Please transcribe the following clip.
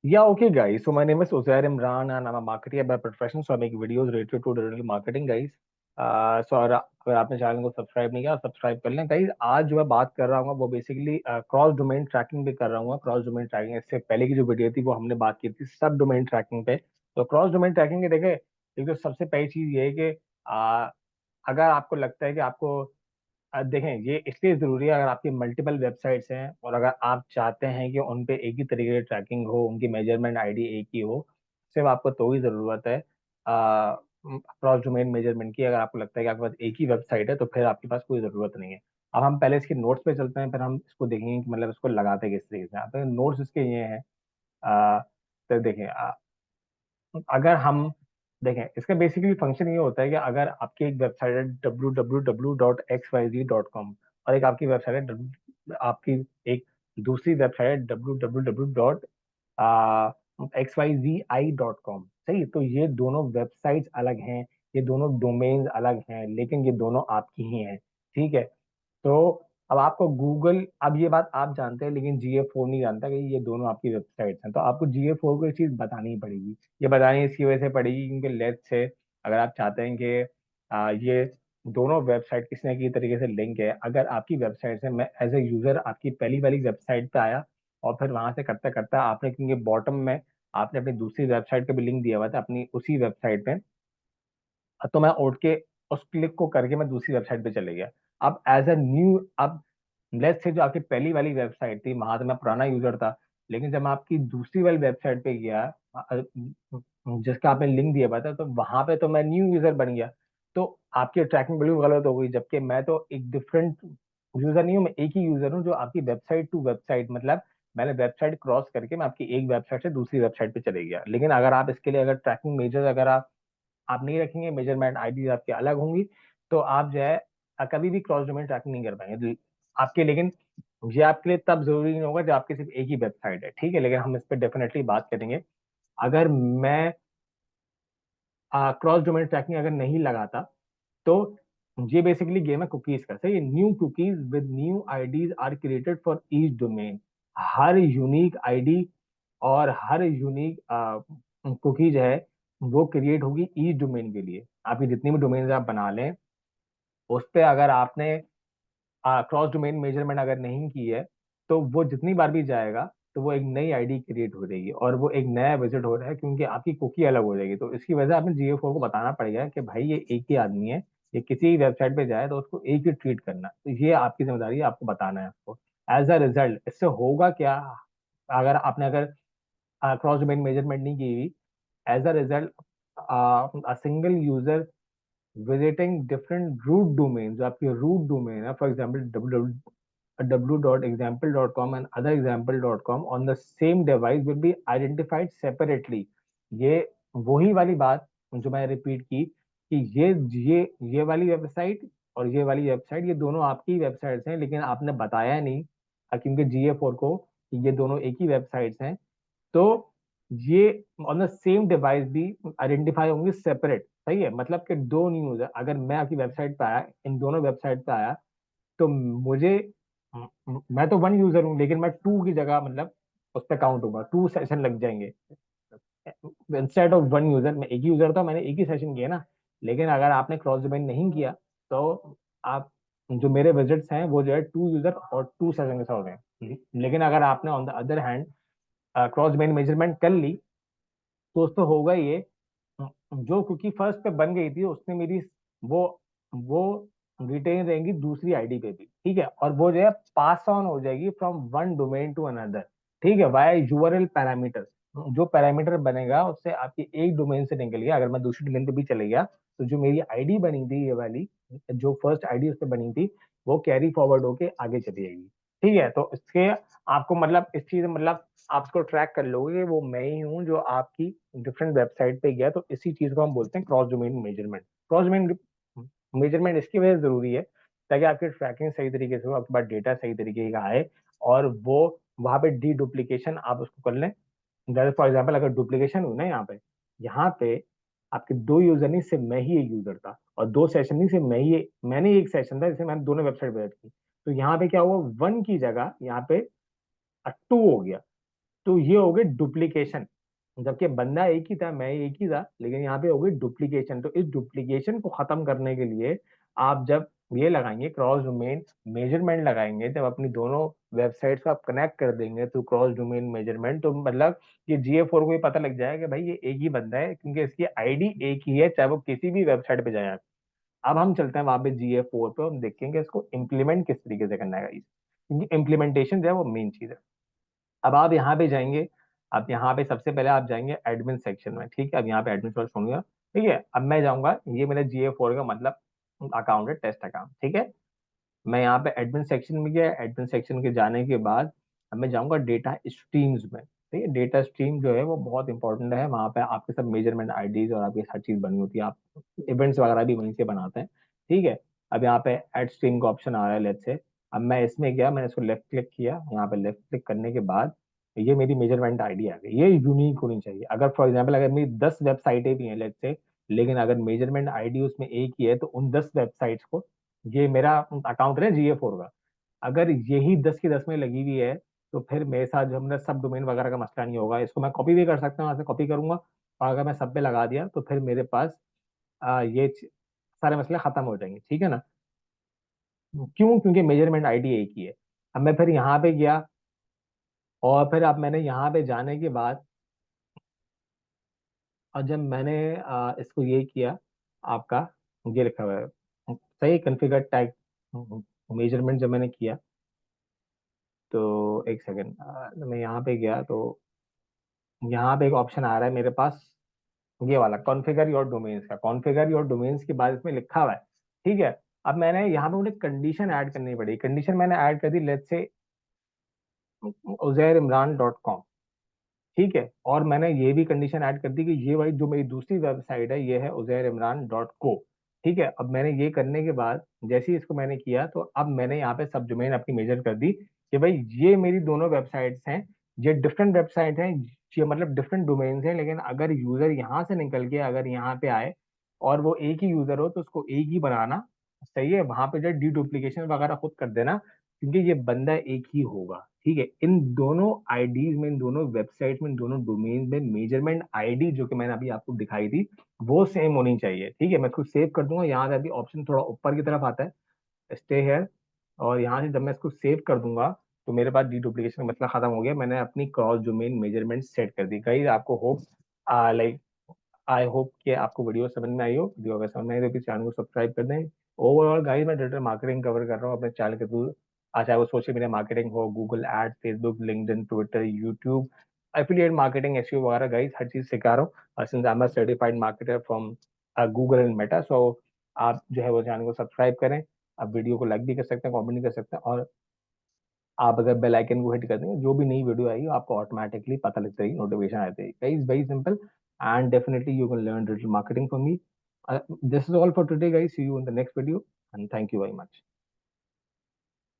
Yeah, okay, guys. So my name is Uzair Imran and I'm a marketer by profession. So I make videos related to digital marketing, guys. So अगर आपने channel को subscribe नहीं किया subscribe कर लें guys. आज जो मैं बात कर रहा हूँ वो बेसिकली क्रॉस डोमेन ट्रैकिंग पे कर रहा हूँ। क्रॉस डोमेन ट्रैकिंग इससे पहले की जो वीडियो थी वो हमने बात की थी सब डोमेन ट्रैकिंग पे। तो क्रॉस डोमेन ट्रैकिंग के देखे, एक तो सबसे पहली चीज ये है कि अगर आपको लगता है कि आपको देखें, ये इसलिए जरूरी है अगर आपकी मल्टीपल वेबसाइट्स हैं और अगर आप चाहते हैं कि उन पे एक ही तरीके की ट्रैकिंग हो, उनकी मेजरमेंट आईडी एक ही हो, सिर्फ आपको तो ही जरूरत है क्रॉस डोमेन मेजरमेंट की। अगर आपको लगता है कि आपके पास एक ही वेबसाइट है तो फिर आपके पास कोई जरूरत नहीं है। अब हम पहले इसके नोट्स पे चलते हैं, फिर हम इसको देखेंगे कि मतलब इसको लगाते किस तरीके से। आप नोट्स इसके ये हैं। अ, तो देखें, अगर हम देखें इसका बेसिकली फंक्शन ये होता है कि अगर आपकी एक वेबसाइट है www.xyz.com और एक आपकी वेबसाइट है आपकी एक दूसरी वेबसाइट है www.xyzi.com। सही, तो ये दोनों वेबसाइट्स अलग हैं, ये दोनों डोमेन्स अलग हैं, लेकिन ये दोनों आपकी ही हैं। ठीक है। तो अब आपको गूगल, अब ये बात आप जानते हैं लेकिन GA4 नहीं जानता कि ये दोनों आपकी वेबसाइट्स हैं, तो आपको GA4 को ये चीज बतानी ही पड़ेगी। ये बतानी इसकी वजह से पड़ेगी क्योंकि लेट्स से अगर आप चाहते हैं कि ये दोनों वेबसाइट किसी न किसी तरीके से लिंक है। अगर आपकी वेबसाइट से मैं एज ए यूजर आपकी पहली वाली वेबसाइट पे आया और फिर वहां से करता करता आपने, क्योंकि बॉटम में आपने अपनी दूसरी वेबसाइट का भी लिंक दिया हुआ था अपनी उसी वेबसाइट पे, तो मैं उठ के उस क्लिक को करके मैं दूसरी वेबसाइट पे चले गया। अब एज अ न्यू, अब लेट्स से जो आपकी पहली वाली वेबसाइट थी वहां से मैं पुराना यूजर था, लेकिन जब मैं आपकी दूसरी वाली वेबसाइट पे गया जिसका आपने लिंक दिया हुआ था, तो वहां पे तो मैं न्यू यूजर बन गया। तो आपकी ट्रैकिंग बिल्कुल गलत हो गई, जबकि मैं तो एक डिफरेंट यूजर नहीं हूँ, मैं एक ही यूजर हूँ जो आपकी वेबसाइट टू वेबसाइट, मतलब मैंने वेबसाइट क्रॉस करके मैं आपकी एक वेबसाइट से दूसरी वेबसाइट पे चले गया। लेकिन अगर आप इसके लिए अगर ट्रैकिंग मेजर अगर आप नहीं रखेंगे, मेजरमेंट आईडी आपकी अलग होंगी, तो आप जो है कभी भी क्रॉस डोमेन ट्रैकिंग नहीं कर पाएंगे। तो आपके, लेकिन ये आपके लिए तब जरूरी नहीं होगा जब आपकी सिर्फ एक ही वेबसाइट है। ठीक है, लेकिन हम इस पर डेफिनेटली बात करेंगे। अगर मैं क्रॉस डोमेन ट्रैकिंग अगर नहीं लगाता तो ये बेसिकली गेम है कुकीज का। सही है, new cookies with new IDs are created for each domain. हर यूनिक आईडी और हर यूनिक कुकीज है वो क्रिएट होगी ईच डोमेन के लिए। आपकी जितनी भी डोमेन आप बना लें उस पे अगर आपने क्रॉस डोमेन मेजरमेंट अगर नहीं की है, तो वो जितनी बार भी जाएगा तो वो एक नई आईडी क्रिएट हो जाएगी और वो एक नया विजिट हो रहा है क्योंकि आपकी कुकी अलग हो जाएगी। तो इसकी वजह से आपने GA4 को बताना पड़ेगा कि भाई ये एक ही आदमी है, ये किसी वेबसाइट पे जाए तो उसको एक ही ट्रीट करना। तो ये आपकी जिम्मेदारी है, आपको बताना है आपको। एज अ रिजल्ट इससे होगा क्या, अगर आपने अगर क्रॉस डोमेन मेजरमेंट नहीं की हुई, as a result a single user visiting different root domains, जो आपकी root domain है, for example www.example.com and other example.com on the same device will be identified separately। ये वही वाली बात जो मैं रिपीट की कि ये वाली वेबसाइट और ये वाली वेबसाइट ये दोनों आपकी वेबसाइट्स हैं, लेकिन आपने बताया नहीं क्योंकि GA4 को कि ये दोनों एक ही वेबसाइट्स हैं। तो ये ऑन द सेम डिवाइस भी आइडेंटिफाई होंगे सेपरेट। सही है, मतलब कि दो न्यूज है, अगर मैं आपकी वेबसाइट पे आया, इन दोनों वेबसाइट पे आया, तो मुझे मैं तो वन यूजर हूँ लेकिन मैं टू की जगह मतलब उस पर काउंट होगा, टू सेशन लग जाएंगे। इंस्टेड ऑफ वन यूजर, मैं एक ही यूजर था, मैंने एक ही सेशन किया ना। लेकिन अगर आपने क्रॉस डिपेंड नहीं किया तो आप जो मेरे विजिट्स हैं वो जो है टू यूजर और टू सेशन के साथ हो गए। लेकिन अगर आपने on the other hand cross depend measurement कर ली तो उससे होगा ये, जो कुकी फर्स्ट पे बन गई थी उसने मेरी वो वो रिटेन रहेंगी दूसरी आईडी पे भी। ठीक है, और वो जो है पास ऑन हो जाएगी from one domain to another. ठीक है, वाया यूआरएल पैरामीटर, जो पैरामीटर बनेगा उससे आपकी एक डोमेन से निकल गया, अगर मैं दूसरी डोमेन पे भी चले गया तो जो मेरी आईडी बनी थी ये वाली, जो फर्स्ट आईडी उस पर बनी थी वो कैरी फॉरवर्ड होके आगे चली जाएगी। ठीक है, तो इसके आपको मतलब इस चीज मतलब आप इसको ट्रैक कर लोगे वो मैं ही हूँ जो आपकी डिफरेंट वेबसाइट पे गया। तो इसी चीज को हम बोलते हैं cross domain measurement. Cross domain measurement इसकी वजह से जरूरी है ताकि आपकी ट्रैकिंग सही तरीके से हो, आपके पास डेटा सही तरीके का आए और वो वहां पे डी डुप्लीकेशन आप उसको कर लें। जैसे फॉर एग्जाम्पल अगर डुप्लीकेशन हुई ना यहाँ पे आपके दो यूजर नहीं, सिर्फ मैं ही एक यूजर था, और दो सेशन नहीं, सिर्फ मैंने एक सेशन था जिसे मैंने दोनों वेबसाइट पे की। तो यहाँ पे क्या हुआ, वन की जगह यहाँ पे टू हो गया। तो ये हो गई डुप्लीकेशन। जबकि बंदा एक ही था, मैं एक ही था, लेकिन यहाँ पे हो गई डुप्लीकेशन। तो इस डुप्लीकेशन को खत्म करने के लिए आप जब ये लगाएंगे क्रॉस डोमेन मेजरमेंट लगाएंगे, जब अपनी दोनों वेबसाइट्स को आप कनेक्ट कर देंगे थ्रू क्रॉस डोमेन मेजरमेंट, तो मतलब ये GA4 को भी पता लग जाएगा कि भाई ये एक ही बंदा है, क्योंकि इसकी आईडी एक ही है, चाहे वो किसी भी वेबसाइट पे जाए। अब हम चलते हैं वहां पे GA4 पे, हम देखेंगे इसको इम्प्लीमेंट किस तरीके से करना है guys। क्योंकि इम्प्लीमेंटेशन जो है वो मेन चीज है। अब आप यहाँ पे जाएंगे, अब यहाँ पे सबसे पहले आप जाएंगे एडमिन सेक्शन में, ठीक है। अब यहाँ पे एडमिन सेक्शन होंगे, ठीक है। अब मैं जाऊंगा, ये मेरा GA4 का मतलब अकाउंट है, टेस्ट अकाउंट, ठीक है। मैं यहाँ पे एडमिन सेक्शन में गया, एडमिन सेक्शन के जाने के बाद अब मैं जाऊंगा डेटा स्ट्रीम्स में, ठीक है। डेटा स्ट्रीम जो है वो बहुत इंपॉर्टेंट है, वहाँ पे आपके सब मेजरमेंट आईडीज और आपकी हर चीज बनी होती है, आप इवेंट्स वगैरह भी वहीं से बनाते हैं, ठीक है। अब यहाँ पे एड स्ट्रीम का ऑप्शन आ रहा है, लेट्स से। अब मैं इसमें गया, मैंने इसको लेफ्ट क्लिक किया, यहाँ पे लेफ्ट क्लिक करने के बाद ये मेरी मेजरमेंट आईडी आ गई। ये यूनिक होनी चाहिए। अगर फॉर एग्जाम्पल अगर मेरी 10 वेबसाइटें भी हैं लेट्स से, लेकिन अगर मेजरमेंट आईडी उसमें एक ही है, तो उन 10 वेबसाइट्स को, ये मेरा अकाउंट है GA4 का, अगर यही 10 की 10 में लगी हुई है, तो फिर मेरे साथ जो मेरा सब डोमेन वगैरह का मसला नहीं होगा। इसको मैं कॉपी भी कर सकता हूँ, वहां से कॉपी करूंगा, और अगर मैं सब पे लगा दिया तो फिर मेरे पास सारे मसले खत्म हो जाएंगे, ठीक है ना। क्यों? क्योंकि मेजरमेंट आईडी एक ही है। अब मैं फिर यहाँ पे गया, और फिर अब मैंने यहाँ पे जाने के बाद, और जब मैंने इसको ये किया, आपका ये लिखा हुआ है सही कॉन्फ़िगर टैग मेजरमेंट, जब मैंने किया, तो एक सेकेंड, मैं यहाँ पे गया तो यहाँ पे एक ऑप्शन आ रहा है मेरे पास, ये वाला कॉन्फ़िगर योर डोमेन्स का। कॉन्फ़िगर योर डोमेन्स के बाद इसमें लिखा हुआ है, ठीक है। अब मैंने यहाँ पे मुझे कंडीशन ऐड करनी पड़ी। कंडीशन मैंने ऐड कर दी, लेट्स से uzairimran.com, ठीक है। और मैंने ये भी कंडीशन ऐड कर दी कि ये भाई जो मेरी दूसरी वेबसाइट है ये है uzairimran.co, ठीक है। अब मैंने ये करने के बाद जैसे ही इसको मैंने किया, तो अब मैंने यहाँ पे सब डोमेन अपनी मेजर कर दी कि भाई ये मेरी दोनों वेबसाइट्स हैं, ये डिफरेंट वेबसाइट हैं, ये मतलब डिफरेंट डोमेन्स हैं, लेकिन अगर यूजर यहाँ से निकल के अगर यहाँ पे आए और वो एक ही यूजर हो, तो उसको एक ही बनाना, सही है। वहां पे जो डी डुप्लीकेशन वगैरह खुद कर देना, क्योंकि ये बंदा एक ही होगा, ठीक है। इन दोनों आईडीज में, इन दोनों वेबसाइट में, इन दोनों डोमेन में मेजरमेंट आईडी जो कि मैंने अभी आपको दिखाई थी, वो सेम होनी चाहिए, ठीक है। मैं इसको सेव कर दूंगा। यहाँ से अभी ऑप्शन थोड़ा ऊपर की तरफ आता है, स्टे हेयर, और यहाँ से जब मैं इसको सेव कर दूंगा, तो मेरे पास डी डुप्लीकेशन का मतलब खत्म हो गया। मैंने अपनी क्रॉस डोमेन मेजरमेंट सेट कर दी। गाइस आपको होप, लाइक आई होप कि आपको वीडियो समझ में आई हो। वीडियो अगर समझ में आई तो प्लीज चैनल को सब्सक्राइब कर दें। ओवरऑल गाइस मैं डिजिटल मार्केटिंग कवर कर रहा हूँ अपने चैनल के थ्रू, चाहे वो सोशल मीडिया मार्केटिंग हो, Google ad, Facebook, LinkedIn, Twitter, YouTube, affiliate marketing, SEO वगैरह, गाइस हर चीज सिखा रहा हूँ, since I am a certified marketer from Google and Meta. So आप जो है वो चैनल को सब्सक्राइब करें। आप वीडियो को लाइक भी कर सकते हैं, कमेंट भी कर सकते हैं, और आप अगर बेल आइकन को हिट कर देंगे, जो भी नई वीडियो आएगी आपको ऑटोमेटिकली पता लग जाएगी, नोटिफिकेशन आती है। Guys very simple, and definitely you can learn digital marketing from me. This is all for today, guys. See you in the next video, and thank you very much.